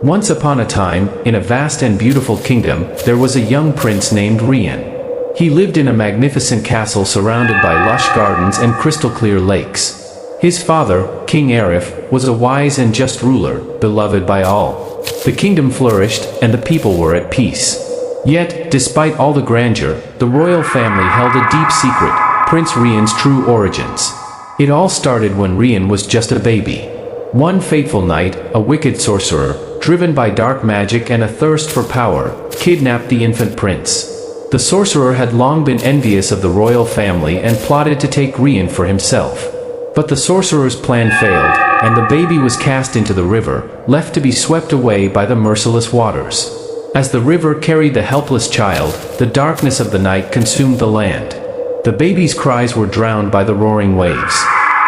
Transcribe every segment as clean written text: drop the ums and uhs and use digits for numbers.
Once upon a time, in a vast and beautiful kingdom, there was a young prince named Rian. He lived in a magnificent castle surrounded by lush gardens and crystal-clear lakes. His father, King Arif, was a wise and just ruler, beloved by all. The kingdom flourished, and the people were at peace. Yet, despite all the grandeur, the royal family held a deep secret: Prince Rian's true origins. It all started when Rian was just a baby. One fateful night, a wicked sorcerer, driven by dark magic and a thirst for power, kidnapped the infant prince. The sorcerer had long been envious of the royal family and plotted to take Rian for himself. But the sorcerer's plan failed, and the baby was cast into the river, left to be swept away by the merciless waters. As the river carried the helpless child, the darkness of the night consumed the land. The baby's cries were drowned by the roaring waves.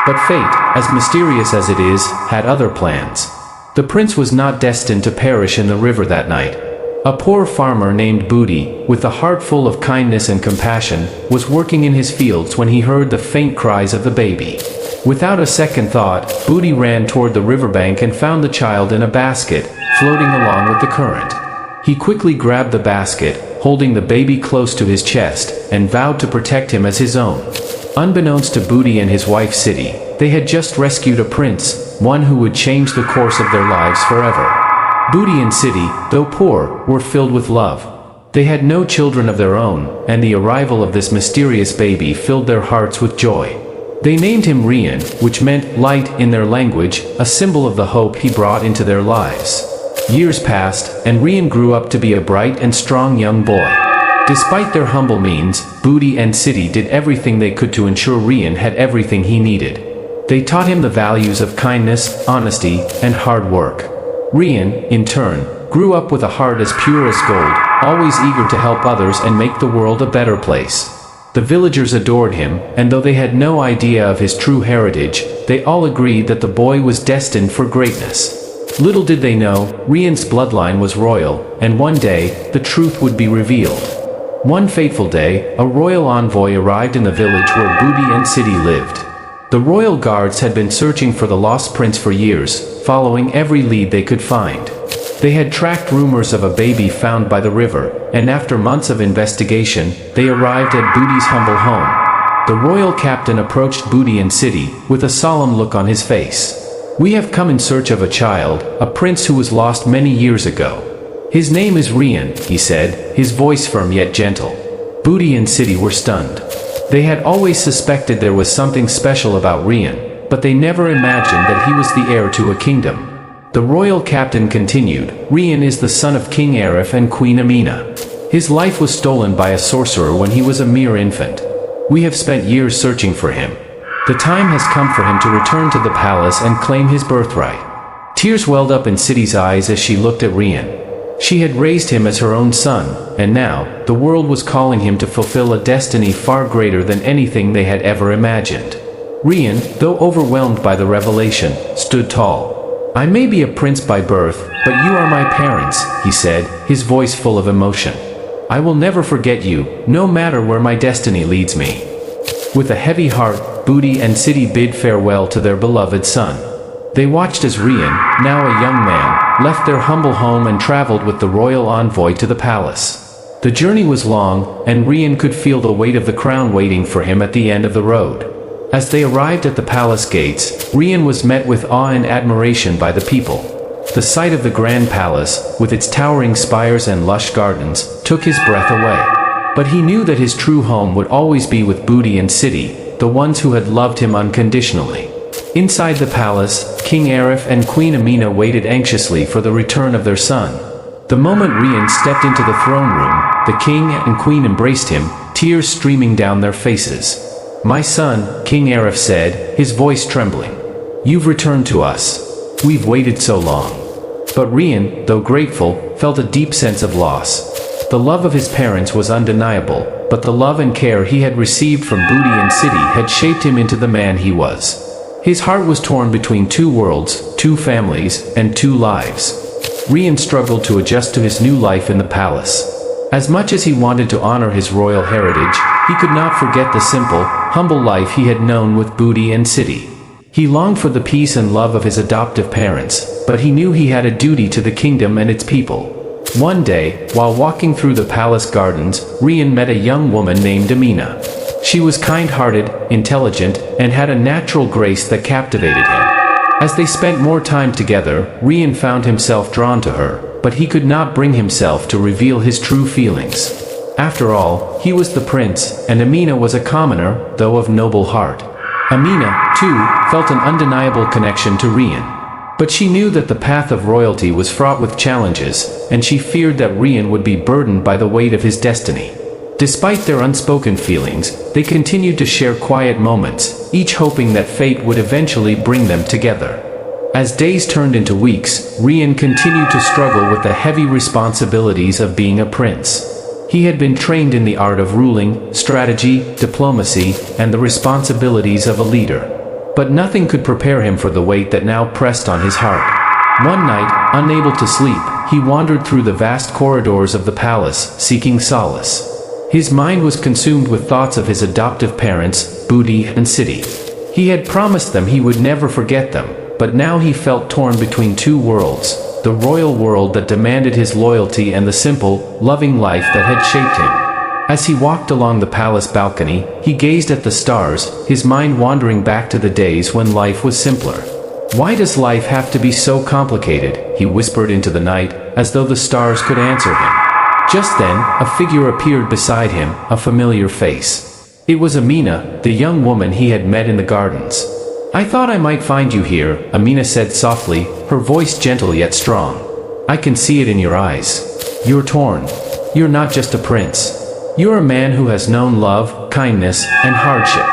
But fate, as mysterious as it is, had other plans. The prince was not destined to perish in the river that night. A poor farmer named Booty, with a heart full of kindness and compassion, was working in his fields when he heard the faint cries of the baby. Without a second thought, Booty ran toward the riverbank and found the child in a basket, floating along with the current. He quickly grabbed the basket, holding the baby close to his chest, and vowed to protect him as his own. Unbeknownst to Booty and his wife City, they had just rescued a prince, one who would change the course of their lives forever. Booty and City, though poor, were filled with love. They had no children of their own, and the arrival of this mysterious baby filled their hearts with joy. They named him Rian, which meant light in their language, a symbol of the hope he brought into their lives. Years passed, and Rian grew up to be a bright and strong young boy. Despite their humble means, Booty and City did everything they could to ensure Rian had everything he needed. They taught him the values of kindness, honesty, and hard work. Rian, in turn, grew up with a heart as pure as gold, always eager to help others and make the world a better place. The villagers adored him, and though they had no idea of his true heritage, they all agreed that the boy was destined for greatness. Little did they know, Rian's bloodline was royal, and one day, the truth would be revealed. One fateful day, a royal envoy arrived in the village where Booty and City lived. The royal guards had been searching for the lost prince for years, following every lead they could find. They had tracked rumors of a baby found by the river, and after months of investigation, they arrived at Booty's humble home. The royal captain approached Booty and City, with a solemn look on his face. "We have come in search of a child, a prince who was lost many years ago. His name is Rian," he said, his voice firm yet gentle. Booty and City were stunned. They had always suspected there was something special about Rian, but they never imagined that he was the heir to a kingdom. The royal captain continued, "Rian is the son of King Arif and Queen Amina. His life was stolen by a sorcerer when he was a mere infant. We have spent years searching for him. The time has come for him to return to the palace and claim his birthright." Tears welled up in City's eyes as she looked at Rian. She had raised him as her own son, and now, the world was calling him to fulfill a destiny far greater than anything they had ever imagined. Rian, though overwhelmed by the revelation, stood tall. "I may be a prince by birth, but you are my parents," he said, his voice full of emotion. "I will never forget you, no matter where my destiny leads me." With a heavy heart, Booty and City bid farewell to their beloved son. They watched as Rian, now a young man, left their humble home and traveled with the royal envoy to the palace. The journey was long, and Rian could feel the weight of the crown waiting for him at the end of the road. As they arrived at the palace gates, Rian was met with awe and admiration by the people. The sight of the grand palace, with its towering spires and lush gardens, took his breath away. But he knew that his true home would always be with Booty and City, the ones who had loved him unconditionally. Inside the palace, King Arif and Queen Amina waited anxiously for the return of their son. The moment Rian stepped into the throne room, the king and queen embraced him, tears streaming down their faces. "My son," King Arif said, his voice trembling. "You've returned to us. We've waited so long." But Rian, though grateful, felt a deep sense of loss. The love of his parents was undeniable, but the love and care he had received from Booty and City had shaped him into the man he was. His heart was torn between two worlds, two families, and two lives. Rian struggled to adjust to his new life in the palace. As much as he wanted to honor his royal heritage, he could not forget the simple, humble life he had known with Booty and City. He longed for the peace and love of his adoptive parents, but he knew he had a duty to the kingdom and its people. One day, while walking through the palace gardens, Rian met a young woman named Amina. She was kind-hearted, intelligent, and had a natural grace that captivated him. As they spent more time together, Rian found himself drawn to her, but he could not bring himself to reveal his true feelings. After all, he was the prince, and Amina was a commoner, though of noble heart. Amina, too, felt an undeniable connection to Rian. But she knew that the path of royalty was fraught with challenges, and she feared that Rian would be burdened by the weight of his destiny. Despite their unspoken feelings, they continued to share quiet moments, each hoping that fate would eventually bring them together. As days turned into weeks, Rian continued to struggle with the heavy responsibilities of being a prince. He had been trained in the art of ruling, strategy, diplomacy, and the responsibilities of a leader. But nothing could prepare him for the weight that now pressed on his heart. One night, unable to sleep, he wandered through the vast corridors of the palace, seeking solace. His mind was consumed with thoughts of his adoptive parents, Booty and City. He had promised them he would never forget them, but now he felt torn between two worlds, the royal world that demanded his loyalty and the simple, loving life that had shaped him. As he walked along the palace balcony, he gazed at the stars, his mind wandering back to the days when life was simpler. "Why does life have to be so complicated?" he whispered into the night, as though the stars could answer him. Just then, a figure appeared beside him, a familiar face. It was Amina, the young woman he had met in the gardens. "I thought I might find you here," Amina said softly, her voice gentle yet strong. "I can see it in your eyes. You're torn. You're not just a prince. You're a man who has known love, kindness, and hardship.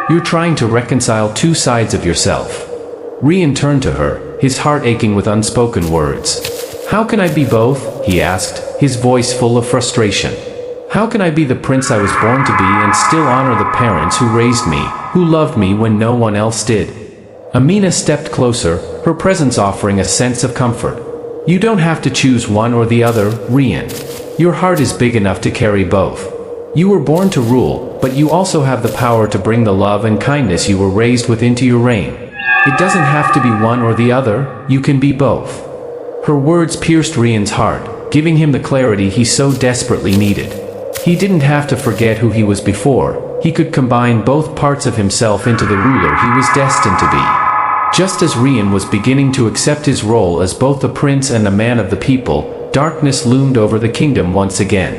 You're trying to reconcile two sides of yourself." Rian turned to her, his heart aching with unspoken words. "How can I be both?" he asked, his voice full of frustration. "How can I be the prince I was born to be and still honor the parents who raised me, who loved me when no one else did?" Amina stepped closer, her presence offering a sense of comfort. "You don't have to choose one or the other, Rian. Your heart is big enough to carry both. You were born to rule, but you also have the power to bring the love and kindness you were raised with into your reign. It doesn't have to be one or the other, you can be both." Her words pierced Rian's heart, giving him the clarity he so desperately needed. He didn't have to forget who he was before, he could combine both parts of himself into the ruler he was destined to be. Just as Rian was beginning to accept his role as both a prince and a man of the people, darkness loomed over the kingdom once again.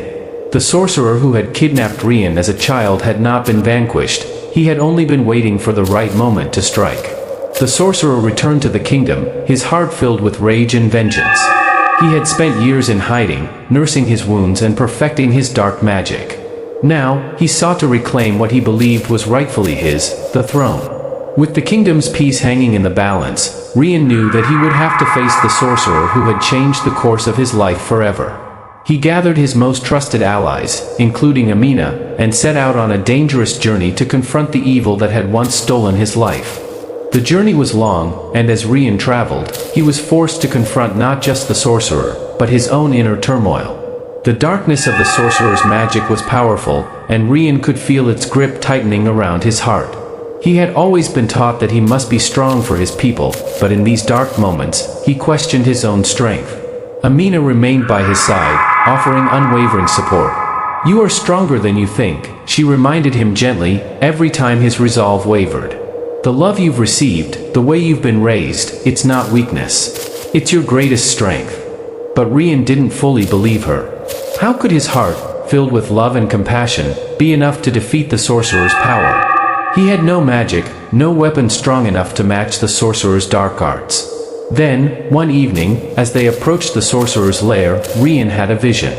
The sorcerer who had kidnapped Rian as a child had not been vanquished, he had only been waiting for the right moment to strike. The sorcerer returned to the kingdom, his heart filled with rage and vengeance. He had spent years in hiding, nursing his wounds and perfecting his dark magic. Now, he sought to reclaim what he believed was rightfully his, the throne. With the kingdom's peace hanging in the balance, Rian knew that he would have to face the sorcerer who had changed the course of his life forever. He gathered his most trusted allies, including Amina, and set out on a dangerous journey to confront the evil that had once stolen his life. The journey was long, and as Rian traveled, he was forced to confront not just the sorcerer, but his own inner turmoil. The darkness of the sorcerer's magic was powerful, and Rian could feel its grip tightening around his heart. He had always been taught that he must be strong for his people, but in these dark moments, he questioned his own strength. Amina remained by his side, offering unwavering support. "You are stronger than you think," she reminded him gently, every time his resolve wavered. "The love you've received, the way you've been raised, it's not weakness. It's your greatest strength." But Rian didn't fully believe her. How could his heart, filled with love and compassion, be enough to defeat the sorcerer's power? He had no magic, no weapon strong enough to match the sorcerer's dark arts. Then, one evening, as they approached the sorcerer's lair, Rian had a vision.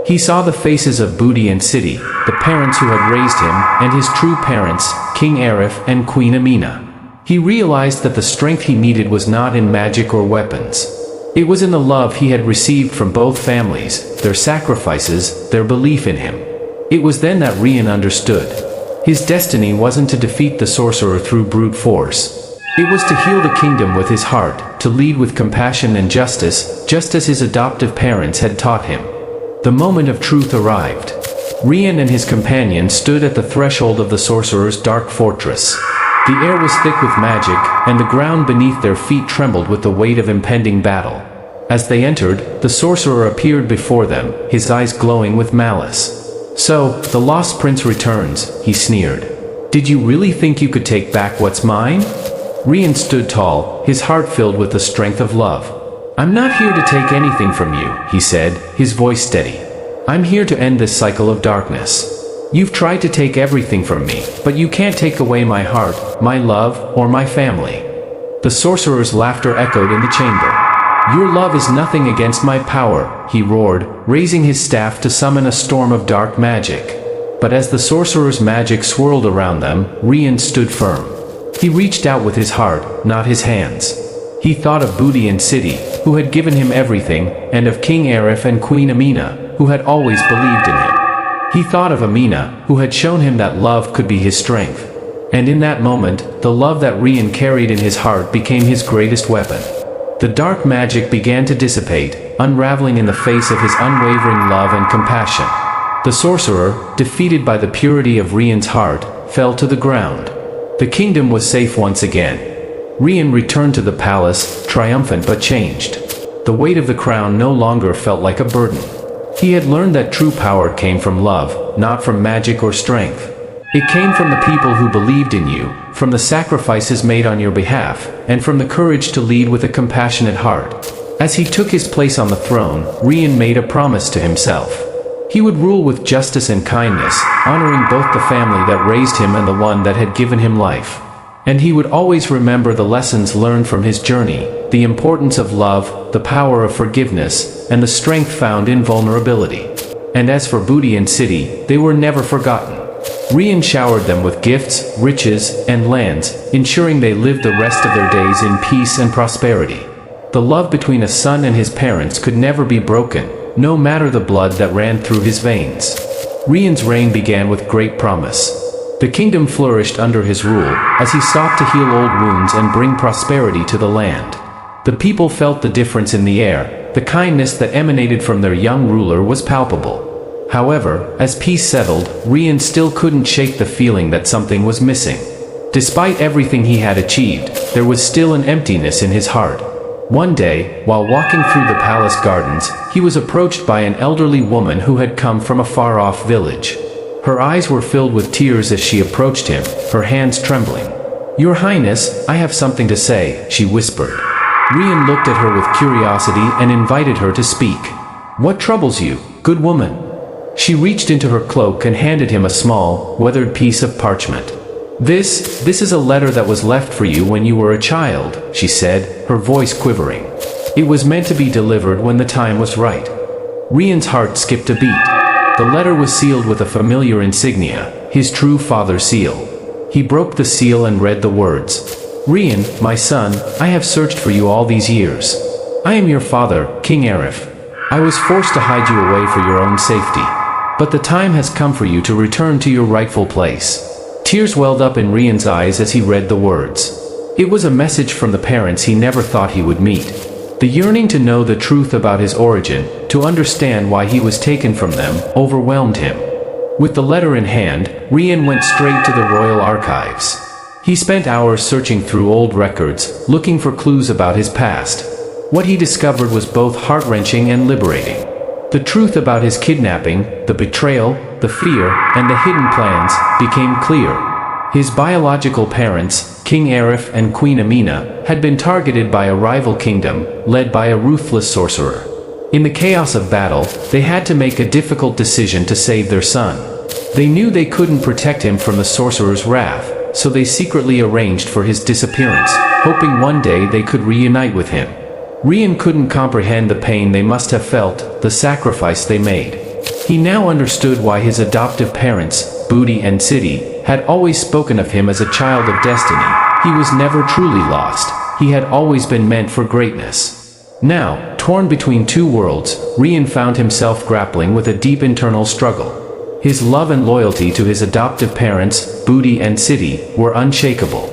He saw the faces of Booty and City, the parents who had raised him, and his true parents, King Arif and Queen Amina. He realized that the strength he needed was not in magic or weapons. It was in the love he had received from both families, their sacrifices, their belief in him. It was then that Rian understood. His destiny wasn't to defeat the sorcerer through brute force. It was to heal the kingdom with his heart, to lead with compassion and justice, just as his adoptive parents had taught him. The moment of truth arrived. Rian and his companion stood at the threshold of the sorcerer's dark fortress. The air was thick with magic, and the ground beneath their feet trembled with the weight of impending battle. As they entered, the sorcerer appeared before them, his eyes glowing with malice. "So, the lost prince returns," he sneered. "Did you really think you could take back what's mine?" Rian stood tall, his heart filled with the strength of love. "I'm not here to take anything from you," he said, his voice steady. "I'm here to end this cycle of darkness. You've tried to take everything from me, but you can't take away my heart, my love, or my family." The sorcerer's laughter echoed in the chamber. "Your love is nothing against my power," he roared, raising his staff to summon a storm of dark magic. But as the sorcerer's magic swirled around them, Rian stood firm. He reached out with his heart, not his hands. He thought of Booty and City, who had given him everything, and of King Arif and Queen Amina, who had always believed in him. He thought of Amina, who had shown him that love could be his strength. And in that moment, the love that Rian carried in his heart became his greatest weapon. The dark magic began to dissipate, unraveling in the face of his unwavering love and compassion. The sorcerer, defeated by the purity of Rian's heart, fell to the ground. The kingdom was safe once again. Rian returned to the palace, triumphant but changed. The weight of the crown no longer felt like a burden. He had learned that true power came from love, not from magic or strength. It came from the people who believed in you, from the sacrifices made on your behalf, and from the courage to lead with a compassionate heart. As he took his place on the throne, Rian made a promise to himself. He would rule with justice and kindness, honoring both the family that raised him and the one that had given him life. And he would always remember the lessons learned from his journey, the importance of love, the power of forgiveness, and the strength found in vulnerability. And as for Booty and City, they were never forgotten. Rian showered them with gifts, riches, and lands, ensuring they lived the rest of their days in peace and prosperity. The love between a son and his parents could never be broken, no matter the blood that ran through his veins. Rian's reign began with great promise. The kingdom flourished under his rule, as he sought to heal old wounds and bring prosperity to the land. The people felt the difference in the air, the kindness that emanated from their young ruler was palpable. However, as peace settled, Rian still couldn't shake the feeling that something was missing. Despite everything he had achieved, there was still an emptiness in his heart. One day, while walking through the palace gardens, he was approached by an elderly woman who had come from a far-off village. Her eyes were filled with tears as she approached him, her hands trembling. "Your Highness, I have something to say," she whispered. Rian looked at her with curiosity and invited her to speak. "What troubles you, good woman?" She reached into her cloak and handed him a small, weathered piece of parchment. This is a letter that was left for you when you were a child," she said, her voice quivering. "It was meant to be delivered when the time was right." Rian's heart skipped a beat. The letter was sealed with a familiar insignia, his true father's seal. He broke the seal and read the words. "Rian, my son, I have searched for you all these years. I am your father, King Arif. I was forced to hide you away for your own safety. But the time has come for you to return to your rightful place." Tears welled up in Rian's eyes as he read the words. It was a message from the parents he never thought he would meet. The yearning to know the truth about his origin, to understand why he was taken from them, overwhelmed him. With the letter in hand, Rian went straight to the royal archives. He spent hours searching through old records, looking for clues about his past. What he discovered was both heart-wrenching and liberating. The truth about his kidnapping, the betrayal, the fear, and the hidden plans, became clear. His biological parents, King Arif and Queen Amina, had been targeted by a rival kingdom, led by a ruthless sorcerer. In the chaos of battle, they had to make a difficult decision to save their son. They knew they couldn't protect him from the sorcerer's wrath, so they secretly arranged for his disappearance, hoping one day they could reunite with him. Rian couldn't comprehend the pain they must have felt, the sacrifice they made. He now understood why his adoptive parents, Booty and City, had always spoken of him as a child of destiny. He was never truly lost. He had always been meant for greatness. Now, torn between two worlds, Rian found himself grappling with a deep internal struggle. His love and loyalty to his adoptive parents, Booty and City, were unshakable.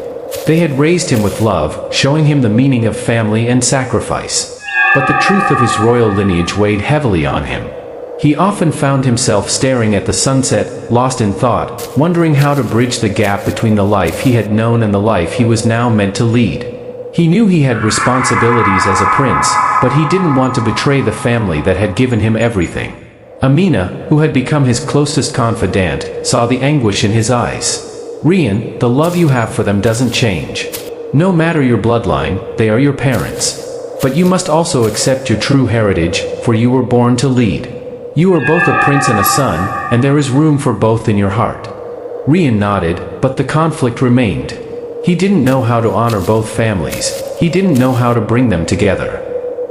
They had raised him with love, showing him the meaning of family and sacrifice. But the truth of his royal lineage weighed heavily on him. He often found himself staring at the sunset, lost in thought, wondering how to bridge the gap between the life he had known and the life he was now meant to lead. He knew he had responsibilities as a prince, but he didn't want to betray the family that had given him everything. Amina, who had become his closest confidant, saw the anguish in his eyes. "Rian, the love you have for them doesn't change. No matter your bloodline, they are your parents. But you must also accept your true heritage, for you were born to lead. You are both a prince and a son, and there is room for both in your heart." Rian nodded, but the conflict remained. He didn't know how to honor both families. He didn't know how to bring them together.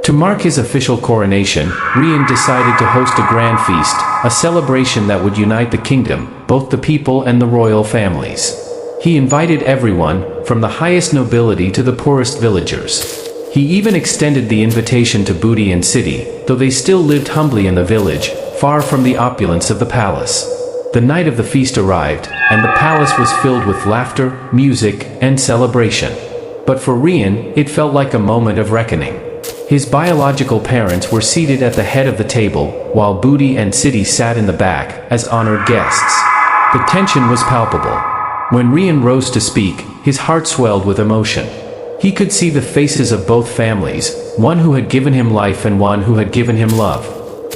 To mark his official coronation, Rian decided to host a grand feast, a celebration that would unite the kingdom, both the people and the royal families. He invited everyone, from the highest nobility to the poorest villagers. He even extended the invitation to Booty and City, though they still lived humbly in the village, far from the opulence of the palace. The night of the feast arrived, and the palace was filled with laughter, music, and celebration. But for Rian, it felt like a moment of reckoning. His biological parents were seated at the head of the table, while Booty and City sat in the back, as honored guests. The tension was palpable. When Rian rose to speak, his heart swelled with emotion. He could see the faces of both families, one who had given him life and one who had given him love.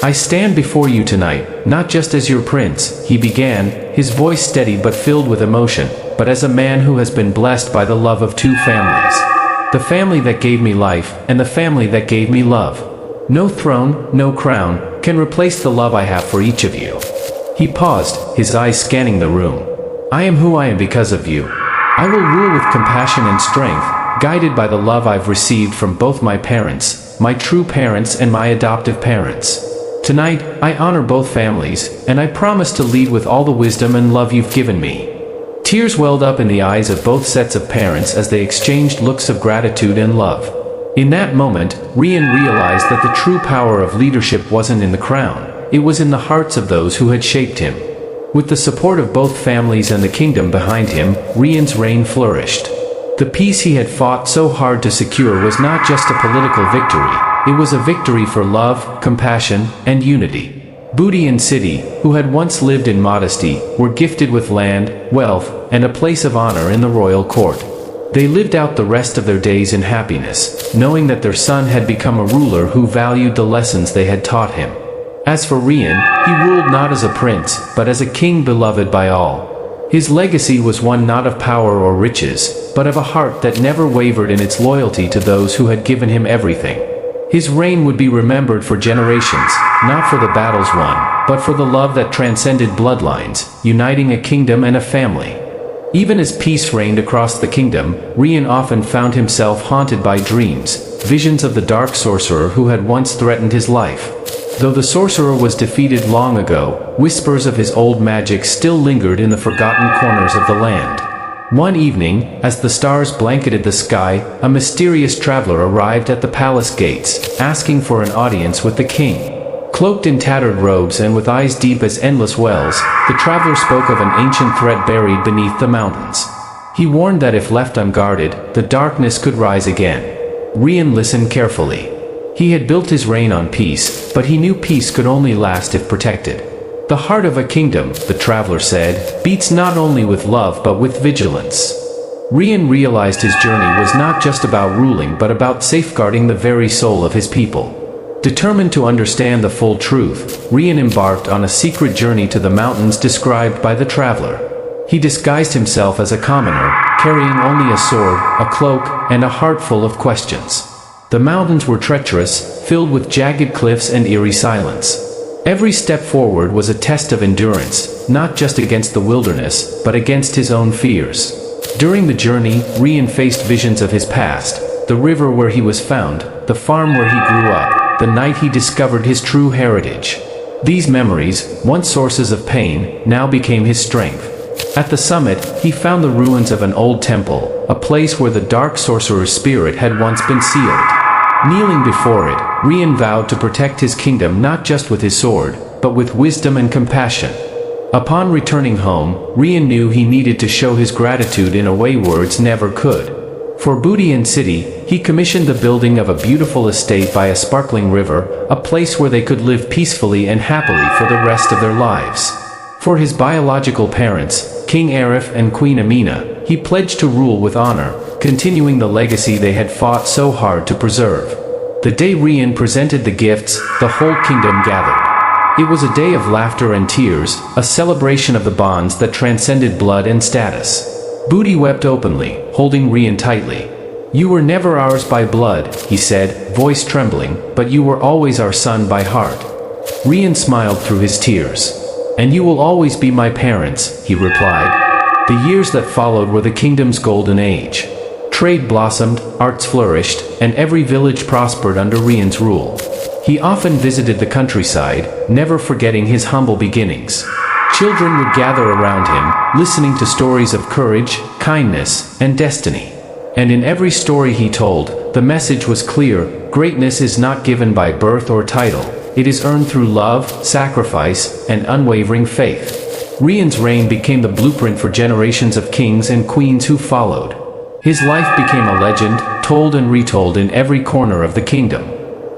"I stand before you tonight, not just as your prince," he began, his voice steady but filled with emotion, "but as a man who has been blessed by the love of two families. The family that gave me life, and the family that gave me love. No throne, no crown, can replace the love I have for each of you." He paused, his eyes scanning the room. "I am who I am because of you. I will rule with compassion and strength, guided by the love I've received from both my parents, my true parents and my adoptive parents. Tonight, I honor both families, and I promise to lead with all the wisdom and love you've given me." Tears welled up in the eyes of both sets of parents as they exchanged looks of gratitude and love. In that moment, Rian realized that the true power of leadership wasn't in the crown, it was in the hearts of those who had shaped him. With the support of both families and the kingdom behind him, Rian's reign flourished. The peace he had fought so hard to secure was not just a political victory, it was a victory for love, compassion, and unity. Booty and City, who had once lived in modesty, were gifted with land, wealth, and a place of honor in the royal court. They lived out the rest of their days in happiness, knowing that their son had become a ruler who valued the lessons they had taught him. As for Rian, he ruled not as a prince, but as a king beloved by all. His legacy was one not of power or riches, but of a heart that never wavered in its loyalty to those who had given him everything. His reign would be remembered for generations, not for the battles won, but for the love that transcended bloodlines, uniting a kingdom and a family. Even as peace reigned across the kingdom, Rian often found himself haunted by dreams, visions of the dark sorcerer who had once threatened his life. Though the sorcerer was defeated long ago, whispers of his old magic still lingered in the forgotten corners of the land. One evening, as the stars blanketed the sky, a mysterious traveler arrived at the palace gates, asking for an audience with the king. Cloaked in tattered robes and with eyes deep as endless wells, the traveler spoke of an ancient threat buried beneath the mountains. He warned that if left unguarded, the darkness could rise again. Rian listened carefully. He had built his reign on peace, but he knew peace could only last if protected. "The heart of a kingdom," the traveler said, "beats not only with love but with vigilance." Rian realized his journey was not just about ruling but about safeguarding the very soul of his people. Determined to understand the full truth, Rian embarked on a secret journey to the mountains described by the traveler. He disguised himself as a commoner, carrying only a sword, a cloak, and a heart full of questions. The mountains were treacherous, filled with jagged cliffs and eerie silence. Every step forward was a test of endurance, not just against the wilderness, but against his own fears. During the journey, Rian faced visions of his past, the river where he was found, the farm where he grew up, the night he discovered his true heritage. These memories, once sources of pain, now became his strength. At the summit, he found the ruins of an old temple, a place where the dark sorcerer's spirit had once been sealed. Kneeling before it, Rian vowed to protect his kingdom not just with his sword, but with wisdom and compassion. Upon returning home, Rian knew he needed to show his gratitude in a way words never could. For Budian city, he commissioned the building of a beautiful estate by a sparkling river, a place where they could live peacefully and happily for the rest of their lives. For his biological parents, King Arif and Queen Amina, he pledged to rule with honor, continuing the legacy they had fought so hard to preserve. The day Rian presented the gifts, the whole kingdom gathered. It was a day of laughter and tears, a celebration of the bonds that transcended blood and status. Budi wept openly, holding Rian tightly. "You were never ours by blood," he said, voice trembling, "but you were always our son by heart." Rian smiled through his tears. "And you will always be my parents," he replied. The years that followed were the kingdom's golden age. Trade blossomed, arts flourished, and every village prospered under Rian's rule. He often visited the countryside, never forgetting his humble beginnings. Children would gather around him, listening to stories of courage, kindness, and destiny. And in every story he told, the message was clear: greatness is not given by birth or title, it is earned through love, sacrifice, and unwavering faith. Rian's reign became the blueprint for generations of kings and queens who followed. His life became a legend, told and retold in every corner of the kingdom.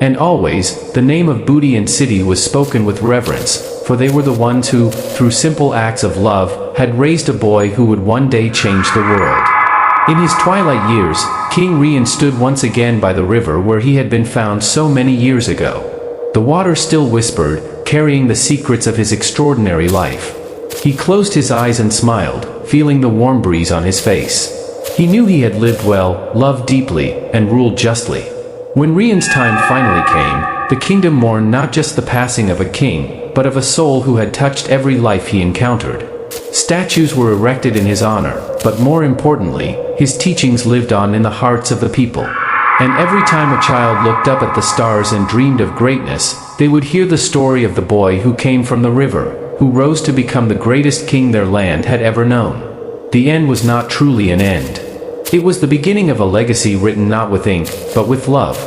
And always, the name of Budian city was spoken with reverence, for they were the ones who, through simple acts of love, had raised a boy who would one day change the world. In his twilight years, King Rian stood once again by the river where he had been found so many years ago. The water still whispered, carrying the secrets of his extraordinary life. He closed his eyes and smiled, feeling the warm breeze on his face. He knew he had lived well, loved deeply, and ruled justly. When Rian's time finally came, the kingdom mourned not just the passing of a king, but of a soul who had touched every life he encountered. Statues were erected in his honor, but more importantly, his teachings lived on in the hearts of the people. And every time a child looked up at the stars and dreamed of greatness, they would hear the story of the boy who came from the river, who rose to become the greatest king their land had ever known. The end was not truly an end. It was the beginning of a legacy written not with ink, but with love.